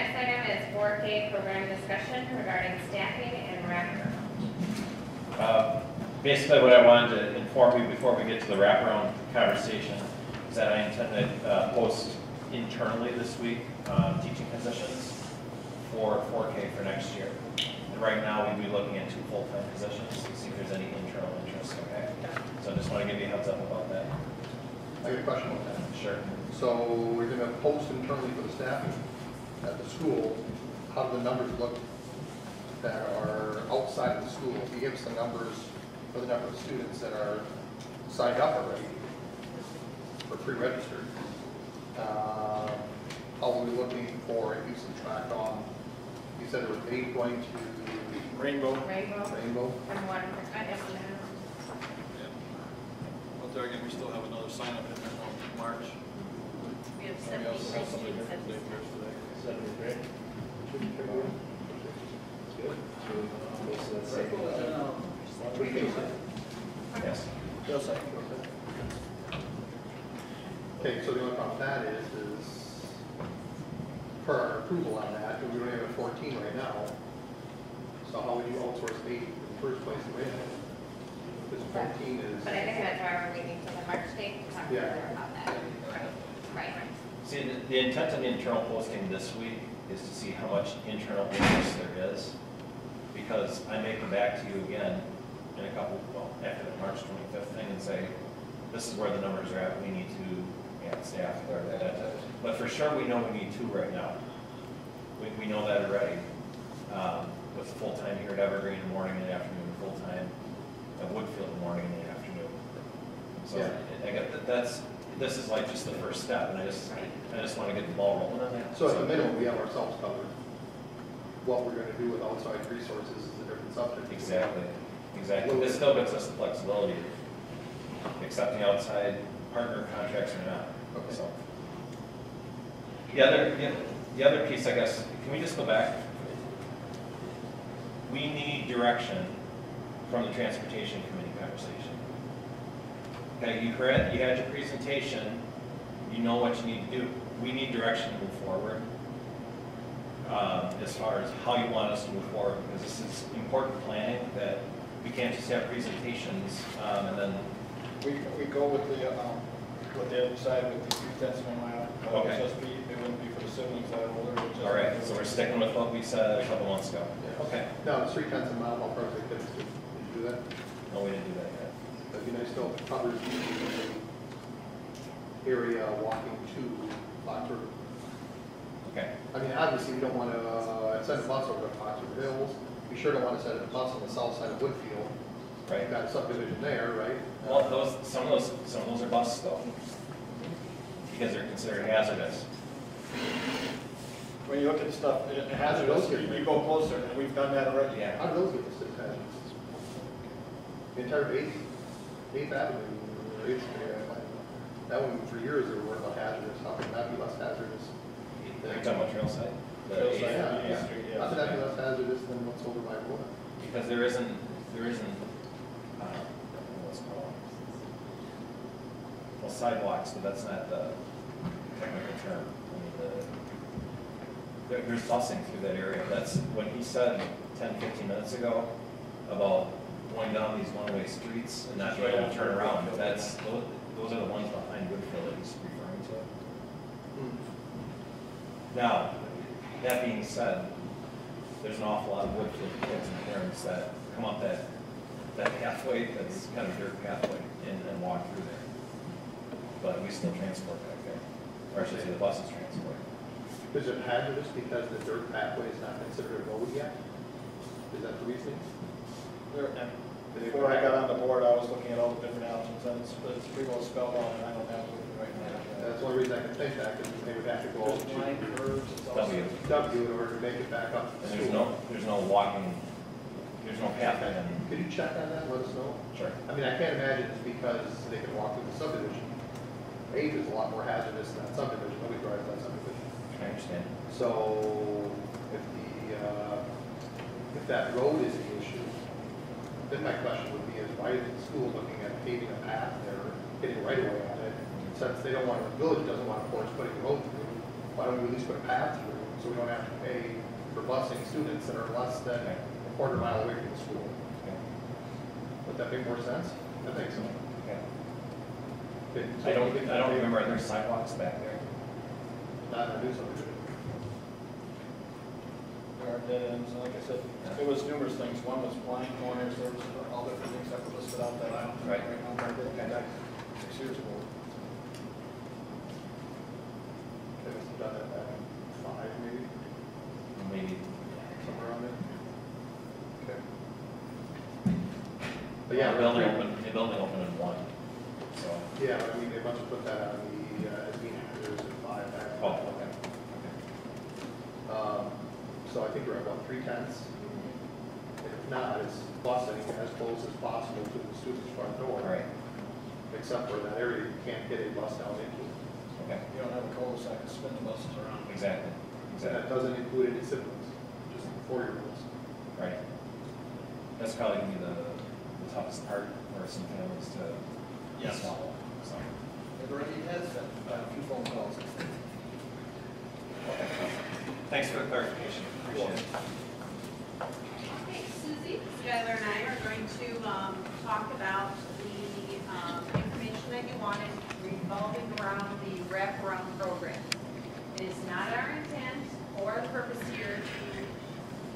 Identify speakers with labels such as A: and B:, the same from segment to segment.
A: next item is 4K program discussion regarding staffing and wraparound.
B: Basically, what I wanted to inform you before we get to the wraparound conversation is that I intend to post internally this week teaching positions for 4K for next year. And right now, we'd be looking at 2 full-time positions to see if there's any internal interest, okay? So I just want to give you a heads up about that.
C: I got a question about that.
B: Sure.
C: So we're going to post internally for the staffing at the school. How do the numbers look that are outside of the school? If you give us the numbers for the number of students that are signed up already or pre-registered, how are we looking for a use of track on? You said there was 8 going to
D: Rainbow.
C: Rainbow.
A: And 1%.
D: Well, there again, we still have another sign up in there in March.
A: We have
D: We also have
A: 73
D: somebody
A: students.
D: here today, today.
E: 73.
B: Yes.
C: Okay, so the only problem with that is per our approval on that, we don't have 14 right now. So how would you outsource 8 in the first place? Because 14 is.
A: But I think that's why we're waiting till the March date to talk
C: Yeah.
A: further about that. Right.
B: See, the intent of the internal posting this week is to see how much internal interest there is. Because I may come back to you again in a couple, well, after the March 25th thing and say, this is where the numbers are at, we need to add staff, or that. But for sure, we know we need 2 right now. We know that already. With full-time here at Evergreen in the morning and afternoon, full-time at Woodfield in the morning and the afternoon. So
C: Yeah.
B: I get that this is like just the first step, and I just want to get the ball rolling on that.
C: So at the minimum, we have ourselves covered. What we're going to do with outside resources is a different subject.
B: Exactly. This still gives us the flexibility of accepting outside partner contracts or not.
C: Okay.
B: So. The other piece, I guess, can we just go back? We need direction from the Transportation Committee conversation. Okay, you had your presentation, you know what you need to do. We need direction to move forward as far as how you want us to move forward, because this is important planning that we can't just have presentations and then.
D: We go with the what they decide with the 3/10 of a mile.
B: Okay.
D: It wouldn't be for the siblings that are older.
B: All right, so we're sticking with what we said a couple months ago.
C: Yeah.
B: Okay.
C: Now, it's 3/10 of a mile, how far is it? Did you do that?
B: No, we didn't do that yet.
C: That'd be nice to cover the area walking to Foxford.
B: Okay.
C: I mean, obviously, we don't want to send a bus over to Foxford Hills. We sure don't want to send a bus on the south side of Woodfield.
B: Right.
C: You've got a subdivision there, right?
B: Well, some of those are buses though, because they're considered hazardous.
D: When you look at stuff, hazardous, you go closer, and we've done that already.
B: Yeah.
C: How do those get listed as hazardous? The entire 8th Avenue, or 8th Street, that one for years they were about hazardous. How can that be less hazardous?
B: Are you talking about trailside?
D: Trailside,
C: Yeah,
D: yeah.
C: yeah.
D: Street, yeah.
C: How can that be less hazardous than what's over by Rona?
B: Because there isn't, what's it called? Well, sidewalks, but that's not the technical term. I mean, there's busing through that area. That's when he said 10, 15 minutes ago about going down these one-way streets and not being able to turn around. Those are the ones behind Woodfield that he's referring to. Now, that being said, there's an awful lot of Woodfield kids and parents that come up that pathway, that's kind of a dirt pathway, and walk through there. But we still transport back there, or I should say the buses transport.
C: Is it hazardous because the dirt pathway is not considered a road yet? Is that the reasoning?
D: Before I got on the board, I was looking at all the different options, and it's pretty well spelled out, and I don't have it right now.
C: That's the only reason I can think that, because they would have to go
D: There's line curves, it's all.
B: W.
C: W in order to make it back up.
B: And there's no walking, there's no path in.
C: Could you check on that, let us know?
B: Sure.
C: I mean, I can't imagine it's because they can walk through the subdivision. 8 is a lot more hazardous than that subdivision, nobody drives that subdivision.
B: I understand.
C: So, if that road is the issue, then my question would be is why is the school looking at paving a path there, getting right away on it? Since they don't want, the village doesn't want, of course, putting a road through, why don't we at least put a path through, so we don't have to busing students that are less than a quarter mile away from the school. Would that make more sense? I think so.
B: Okay.
C: Okay, so
B: I
C: you think
B: don't
C: that-
B: remember, are there sidewalks back there?
C: Not in a new subdivision.
D: There are dead ends, and like I said, it was numerous things. One was blind corners, there was all different things that were listed out that I don't
B: Right.
D: right now, but I did back 6 years ago.
C: They must have done that back in 5 maybe,
B: Maybe.
C: somewhere around there. Okay. But yeah,
B: The building opened in 1, so.
C: yeah, but I mean, they must have put that on the, meters at 5 back.
B: Oh, okay.
C: So I think we're at about 3/10. And if not, it's busing as close as possible to the student's front door.
B: All right,
C: Except for that area you can't get a bus down into.
B: okay,
D: You don't have a cul-de-sac to spin the buses around.
B: exactly,
C: And
B: exactly,
C: that doesn't include any siblings, just 4-year-olds.
B: right. That's probably gonna be the toughest part for some families to
D: Yes.
B: swallow, so.
D: It already has been, a few phone calls.
B: Okay. Thanks for the clarification, appreciate it.
E: Okay, Susie, Skylar and I are going to talk about the information that you wanted revolving around the wraparound program. It is not our intent or purpose here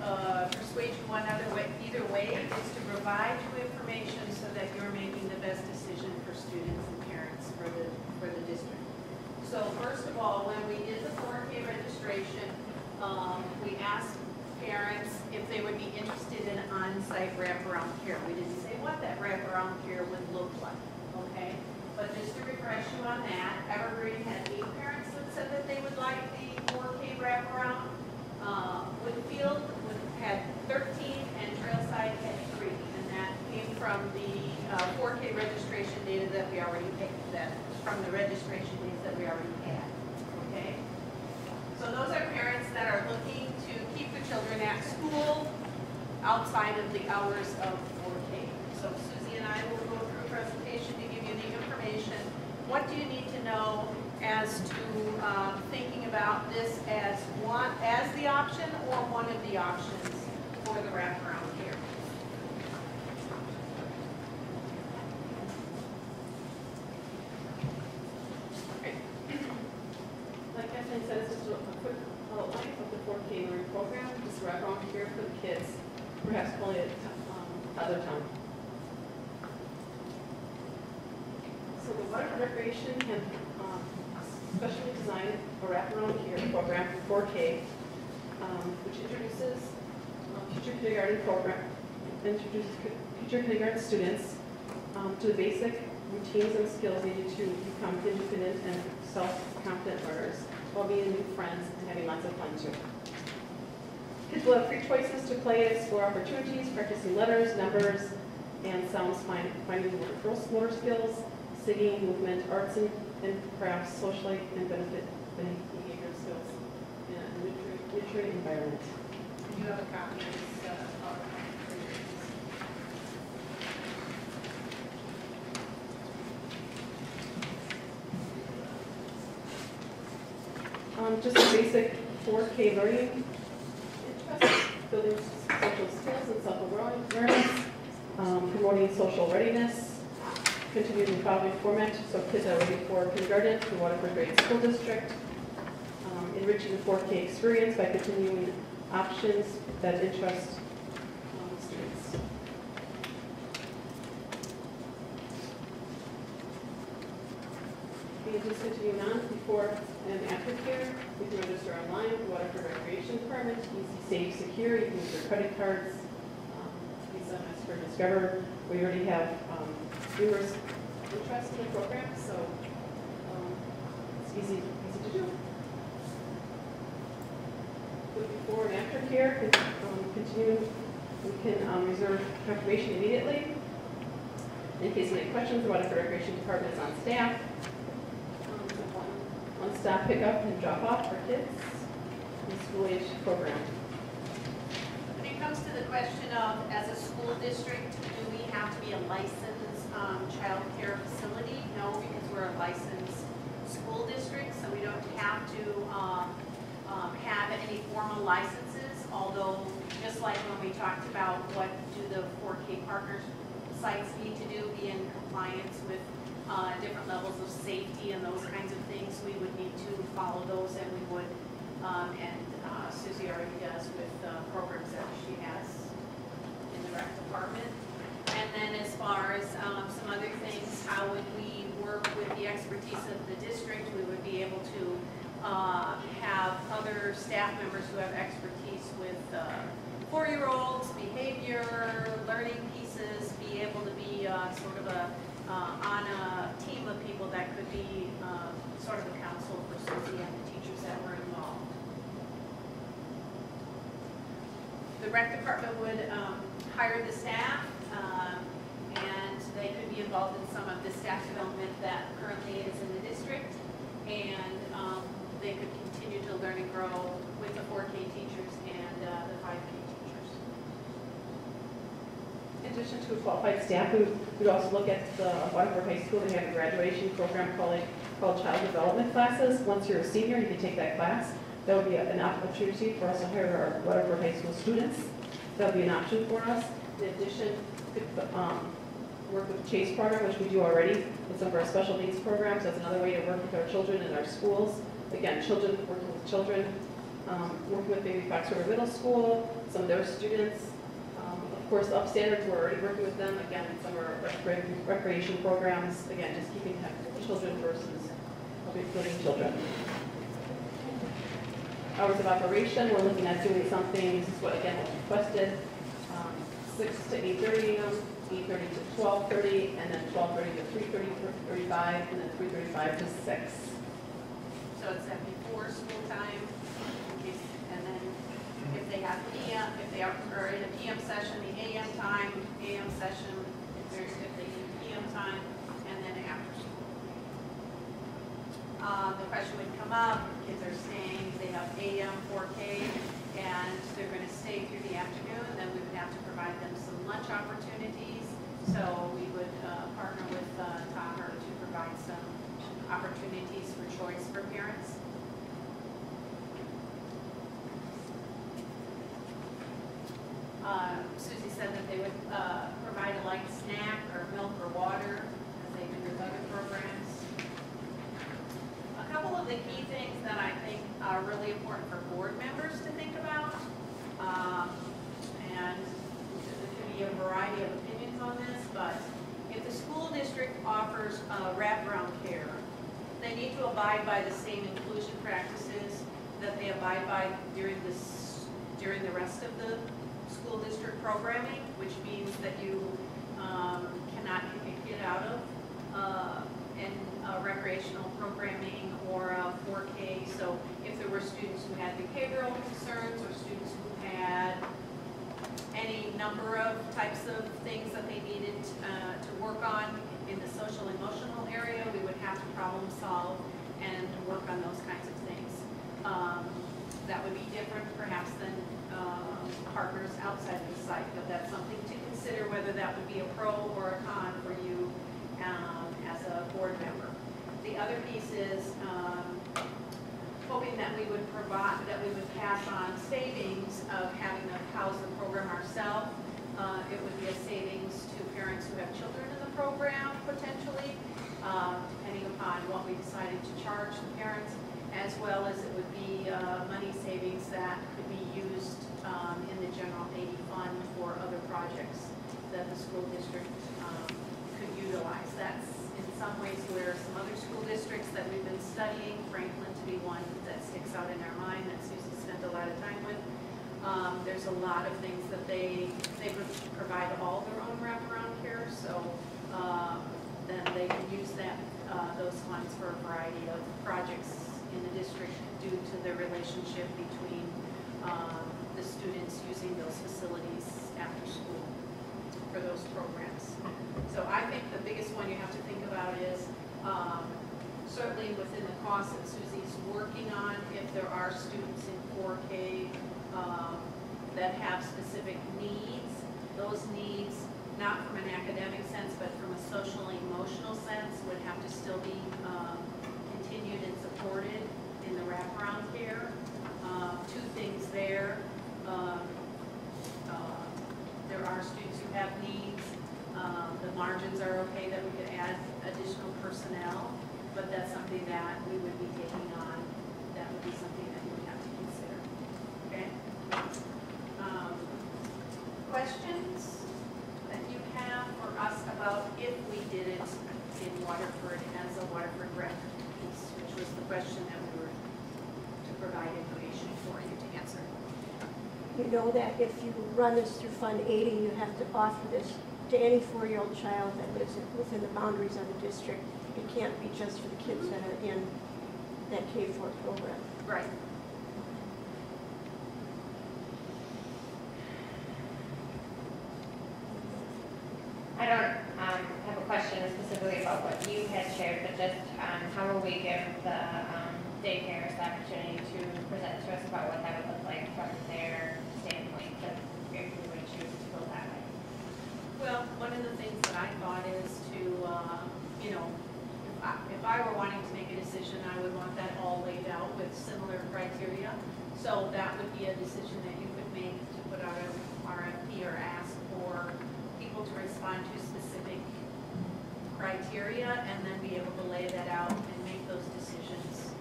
E: to persuade you one other way, either way. It's to provide you information so that you're making the best decision for students and parents for the district. So first of all, when we did the 4K registration, we asked parents if they would be interested in on-site wraparound care. We didn't say what that wraparound care would look like, okay? But just to refresh you on that, Evergreen had 8 parents that said that they would like the 4K wraparound. Woodfield had 13 and Trailside had 3. And that came from the 4K registration data that we already had, from the registration dates that we already had, okay? So those are parents that are looking to keep their children at school outside of the hours of 4K. So Susie and I will go through a presentation to give you the information. What do you need to know as to thinking about this as the option or one of the options for the wraparound care?
F: Like Kathleen said, it's just a quick outline of the 4K learning program, just wraparound care for the kids, perhaps only at other time. So the Waterford Recreation can specially design a wraparound care program for 4K, which introduces future kindergarten students to the basic routines and skills needed to become independent and self-confident learners while meeting new friends and having lots of fun too. Kids will have free choices to play and explore opportunities, practicing letters, numbers, and sounds, finding motor skills, singing, movement, arts and crafts, social and beneficial behavior skills in a nurturing environment.
E: You have a copy of this PowerPoint.
F: Just a basic 4K learning interest, building social skills and self-awareness, promoting social readiness, continuing the following format, so kids are ready for kindergarten to Waterford Grade School District, enriching the 4K experience by continuing options that interest students. And just continuing on, before and after care, you can register online with the Waterford Recreation Department, easy, safe, secure, you can use your credit cards, Visa, Mastercard, Discover. We already have numerous interests in the program, so it's easy to do. With before and after care, continue, we can reserve confirmation immediately. In case of any questions, the Waterford Recreation Department is on staff. One-stop pickup and drop-off for kids in school-age program.
E: When it comes to the question of, as a school district, do we have to be a licensed child care facility? No, because we're a licensed school district, so we don't have to have any formal licenses. although just like when we talked about what do the 4K partners sites need to do, be in compliance with different levels of safety and those kinds of things, we would need to follow those, and we would, and Susie already does with programs that she has in the rec department. And then as far as some other things, how would we work with the expertise of the district? We would be able to have other staff members who have expertise with 4-year-olds, behavior, learning pieces, be able to be sort of on a team of people that could be sort of a council for Susie and the teachers that were involved. The rec department would hire the staff, and they could be involved in some of the staff development that currently is in the district, and they could continue to learn and grow with the 4K teachers and the 5K teachers.
F: In addition to qualified staff, we would also look at the Waterford High School. They have a graduation program called Child Development Classes. Once you're a senior, you can take that class. That would be an opportunity for us to hire our Waterford High School students. That would be an option for us. In addition, we could work with the CHASE program, which we do already with some of our special needs programs. That's another way to work with our children in our schools. Again, children working with children, working with maybe Fox River Middle School, some of their students. Of course, upstanders, we're already working with them. Again, some of our recreation programs. Again, just keeping children versus including children. Hours of operation, we're looking at doing something, this is what, again, was requested, 6 to 8:30 a.m., 8:30 to 12:30, and then 12:30 to 3:35, and then 3:35 to 6.
E: So it's at before school time, and then if they have PM, if they are in a PM session, the AM time, AM session, if they need PM time, and then after school. The question would come up, kids are staying, they have AM 4K, and they're going to stay through the afternoon, then we would have to provide them some lunch opportunities. So we would partner with Taher to provide some opportunities for choice for parents. Susie said that they would provide a light snack or milk or water as they do with other programs. A couple of the key things that I think are really important for board members to think about, and there could be a variety of opinions on this, but if the school district offers wraparound care, they need to abide by the same inclusion practices that they abide by during the rest of the school district programming, which means that you cannot kick a kid out of in recreational programming or 4K. So if there were students who had behavioral concerns or students who had any number of types of things that they needed to work on in the social emotional area, we would have to problem solve and work on those kinds of things. That would be different perhaps than partners outside of the site, but that's something to consider whether that would be a pro or a con for you as a board member. The other piece is hoping that we would pass on savings of having to house the program ourselves. It would be a savings to parents who have children in the program potentially, depending upon what we decided to charge the parents, as well as it would be money savings that could be used in the general aid fund for other projects that the school district could utilize. That's in some ways where some other school districts that we've been studying, Franklin to be one that sticks out in our mind that Susie spent a lot of time with. There's a lot of things that they provide all their own wraparound care, so then they can use those funds for a variety of projects in the district due to the relationship between the students using those facilities after school for those programs. So I think the biggest one you have to think about is certainly within the cost that Susie's working on, if there are students in 4K that have specific needs, those needs, not from an academic sense, but from a social and emotional sense, would have to still be continued and supported in the wraparound care. Two things there. margins are okay, that we could add additional personnel, but that's something that we would be taking on. That would be something that you would have to consider. Okay? Questions that you have for us about if we did it in Waterford as a Waterford rep piece, which was the question that we were to provide information for you to answer.
G: You know that if you run this through Fund 80, you have to offer this to any 4-year-old child that lives within the boundaries of the district. It can't be just for the kids that are in that K-4 program.
E: Right.
A: I don't have a question specifically about what you had shared, but just how will we give the daycares the opportunity to present to us about what that would look like from their standpoint, if we would choose to go that way?
E: Well, one of the things that I thought is to, you know, if I were wanting to make a decision, I would want that all laid out with similar criteria. So that would be a decision that you could make to put out an RFP or ask for people to respond to specific criteria and then be able to lay that out and make those decisions.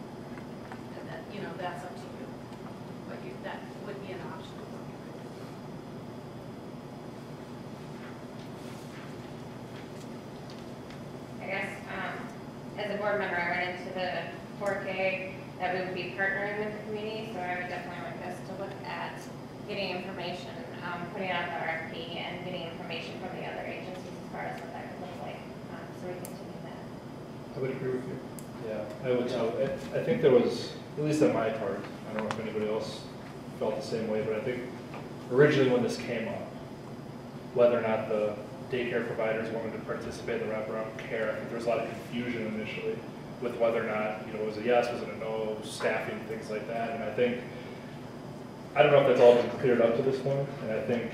E: And that, you know, that's up to you. But that would be an option.
A: I guess, as a board member, I ran into the 4K that we would be partnering with the community, so I would definitely like us to look at getting information, putting out the RFP and getting information from the other agencies as far as what that could look like, so we can do that.
C: I would agree with you.
H: Yeah, I would too. I think there was, at least on my part, I don't know if anybody else felt the same way, but I think originally when this came up, whether or not the daycare providers wanted to participate in the wraparound care, I think there was a lot of confusion initially with whether or not, you know, was it a yes, was it a no, staffing, things like that. And I think, I don't know if that's all been cleared up to this point, and I think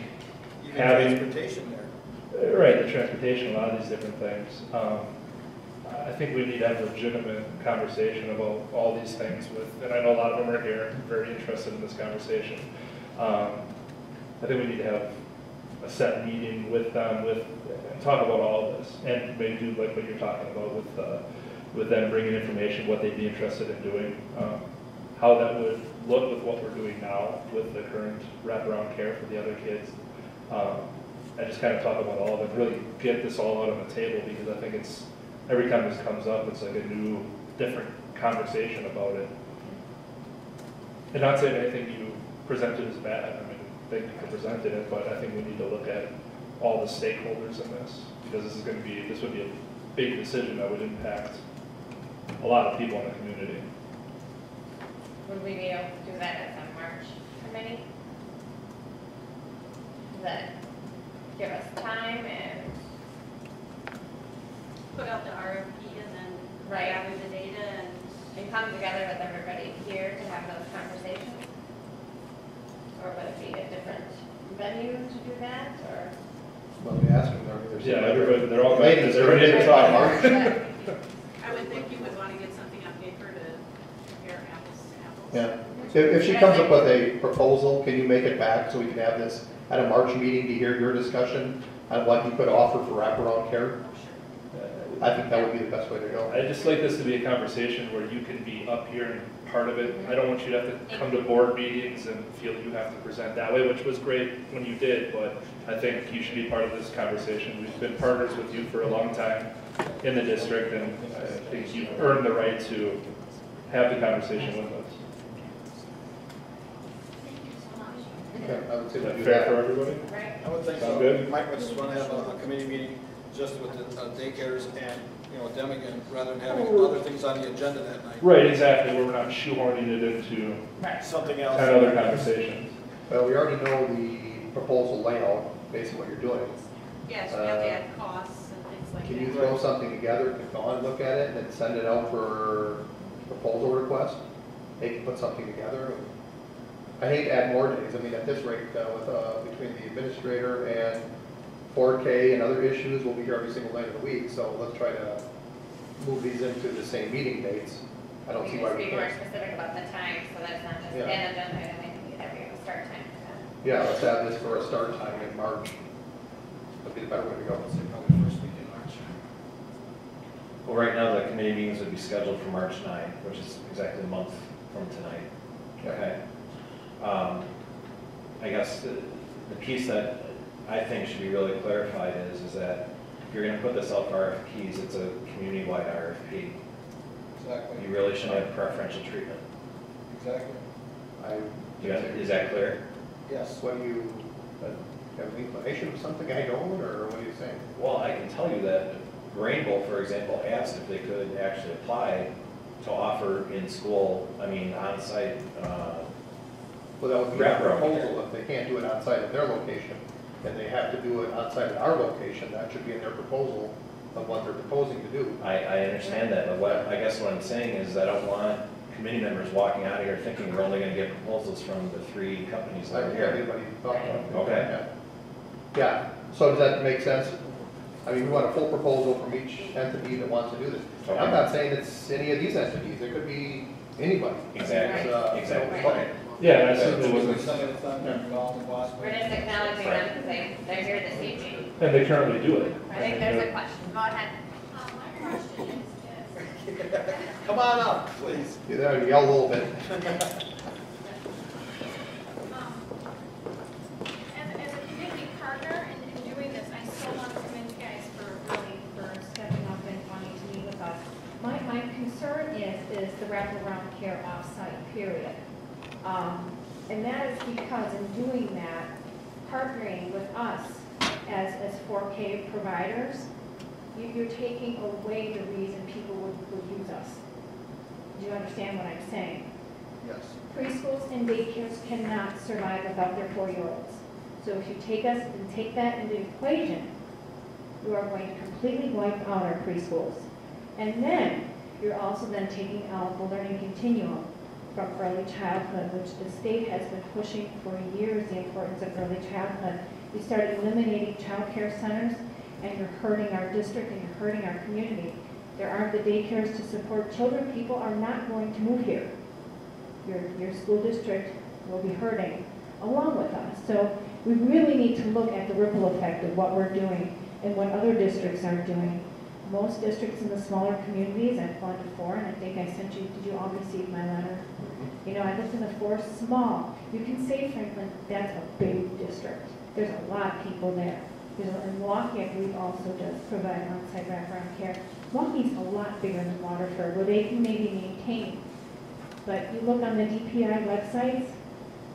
D: Even
H: having,
D: transportation there.
H: right, the transportation, a lot of these different things. I think we need to have a legitimate conversation about all these things with, and I know a lot of them are here, very interested in this conversation. I think we need to have a set meeting with them, and talk about all of this, and maybe do like what you're talking about with them bringing information, what they'd be interested in doing, how that would look with what we're doing now with the current wraparound care for the other kids. And just kind of talk about all of it, really get this all out on the table, because I think it's, every time this comes up, it's like a new, different conversation about it. And not saying anything you presented is bad, I mean, thank you for presenting it, but I think we need to look at all the stakeholders in this, because this would be a big decision that would impact a lot of people in the community.
A: Would we be able to do that as a March committee? Does that give us time and?
E: Put out the RFP and then
A: Right.
E: gather the data
A: And come together with everybody here to have those conversations? Or would it be a different venue to do that, or?
C: Well, we asked them, they're.
H: Yeah, everybody, they're all
C: Ladies,
H: they're ready to
C: they're
H: talk.
C: March.
E: I would think you would want to get something on paper to compare apples to apples.
C: Yeah. If she comes up with a proposal, can you make it back so we can have this at a March meeting to hear your discussion on what you could offer for wraparound care? I think that would be the best way to go.
H: I just like this to be a conversation where you can be up here and part of it. I don't want you to have to come to board meetings and feel you have to present that way, which was great when you did, but I think you should be part of this conversation. We've been partners with you for a long time in the district, and I think you've earned the right to have the conversation with us.
C: Okay, I would say
H: Is
C: we
H: that
C: do
H: fair
C: that.
H: for everybody?
A: Right.
D: I would think
H: Sound
D: so.
H: good?
D: You might just want to have a committee meeting just with the daycares and, you know, them again, rather than having other things on the agenda that night.
H: Right, exactly, where we're not shoehorning it into
D: Something else.
H: 10 other conversations.
C: Well, we already know the proposal layout, based on what you're doing.
E: Yes, you have to add costs and things like
C: Can you
E: that.
C: throw something together, can Dawn look at it, and then send it out for proposal request? They can put something together. I hate to add more days, I mean, at this rate, between the administrator and 4K and other issues, we'll be here every single night of the week, so let's try to move these into the same meeting dates. I don't see why we
A: Be more
C: can't.
A: specific about the time, so that it's not just
C: Yeah.
A: an agenda item, and that we have a start time.
C: Yeah, let's have this for a start time in March. That'd be the better way to go.
D: Probably first weekend.
B: Well, right now, the committee meetings would be scheduled for March 9, which is exactly a month from tonight. Okay. I guess the piece that I think should be really clarified is that if you're gonna put this out for RFPs, it's a community-wide RFP.
D: Exactly.
B: You really shouldn't have preferential treatment.
D: Exactly.
B: Is that clear?
D: Yes.
C: What do you, have an inclination of something I don't, or what do you think?
B: Well, I can tell you that Rainbow, for example, asked if they could actually apply to offer in school, on-site,
C: Well, that would be a
B: Wraparound
C: proposal, if they can't do it outside of their location, and they have to do it outside of our location, that should be in their proposal of what they're proposing to do.
B: I understand that, but I guess what I'm saying is I don't want committee members walking out of here thinking we're only gonna get proposals from the 3 companies
C: I
B: that are
C: don't have
B: here.
C: anybody thought about it.
B: Okay.
C: Yeah, so does that make sense? I mean, we want a full proposal from each entity that wants to do this.
B: Okay.
C: I'm not saying it's any of these entities, it could be anybody.
B: Exactly, exactly.
C: Okay.
H: Yeah, I certainly
D: Somebody
H: wasn't,
D: that's not involved in Boston.
A: We're just acknowledging them because they're here this evening.
H: and they currently do it.
A: I think there's a question. Go ahead.
E: My question is
D: Come on up, please.
C: You there, yell a little bit.
I: As a community partner in doing this, I so want to commend you guys for stepping up and wanting to meet with us. My concern is the wraparound care offsite period. And that is because in doing that, partnering with us as 4K providers, you're taking away the reason people would use us. Do you understand what I'm saying?
D: Yes.
I: Preschools and daycares cannot survive without their 4-year-olds. So if you take that into the equation, you are going to completely wipe out our preschools. And then you're also then taking out the learning continuum from early childhood, which the state has been pushing for years, the importance of early childhood. You start eliminating child care centers, and you're hurting our district and you're hurting our community. There aren't the daycares to support children. People are not going to move here. Your school district will be hurting along with us. So we really need to look at the ripple effect of what we're doing and what other districts are doing. Most districts in the smaller communities, I've gone to 4, and I think I sent you, did you all receive my letter? You know, I looked in the 4 small. You can say, Franklin, that's a big district. There's a lot of people there. And Milwaukee, I believe, also does provide on-site wraparound care. Milwaukee's a lot bigger than Waterford, where they can maybe maintain. But you look on the DPI websites,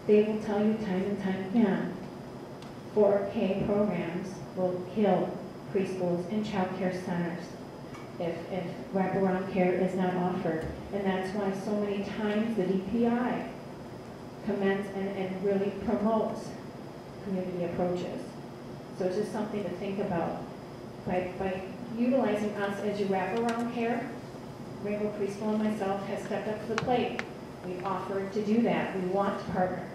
I: they will tell you time and time again, 4K programs will kill preschools and child care centers if wraparound care is not offered. And that's why so many times the DPI commends and really promotes community approaches. So it's just something to think about. By utilizing us as your wraparound care, Rainbow Preschool and myself has stepped up to the plate. We've offered to do that. We want to partner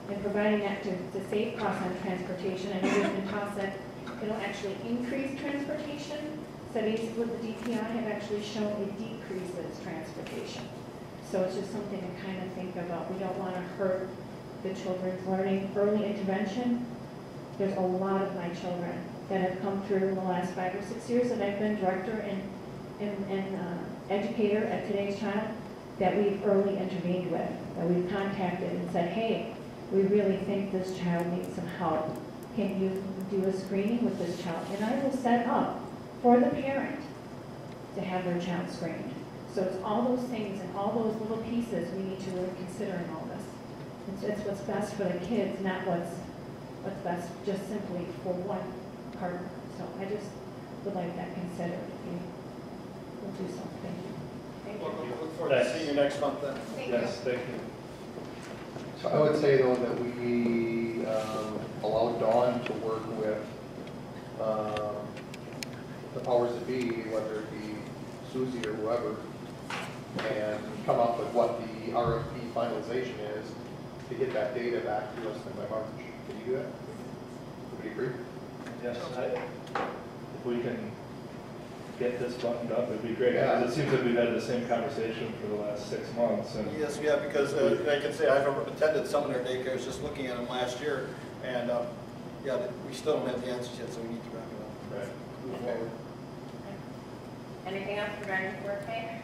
I: in providing that to save costs on transportation. And there's been talks that it'll actually increase transportation. Studies with the DPI have actually shown it decreases transportation. So it's just something to kind of think about. We don't want to hurt the children's learning. Early intervention, there's a lot of my children that have come through in the last 5 or 6 years that I've been director and educator at Today's Child that we've early intervened with, that we've contacted and said, hey, we really think this child needs some help. Can you do a screening with this child? And I will set up for the parent to have their child screened. So it's all those things and all those little pieces we need to really consider in all this. It's what's best for the kids, not what's best just simply for one partner. So I just would like that considered. If you will do so. Thank you.
A: Thank
D: Look
A: you.
D: forward to seeing you next month then.
A: Thank you.
H: Yes, thank you.
C: So I would say though that we allow Dawn to work with the powers that be, whether it be Susie or whoever, and come up with what the RFP finalization is to get that data back to us by March. Can you do that? Would you agree?
H: Yes, if we can get this buttoned up, it'd be great.
C: Yeah.
H: Because it seems like we've had the same conversation for the last 6 months. And
D: Yes, we have, because I can say I've attended some of their daycares, just looking at them last year, and yeah, we still don't have the answers yet, so we need to wrap it up.
H: Right.
D: Move forward.
A: Anything else regarding 4K?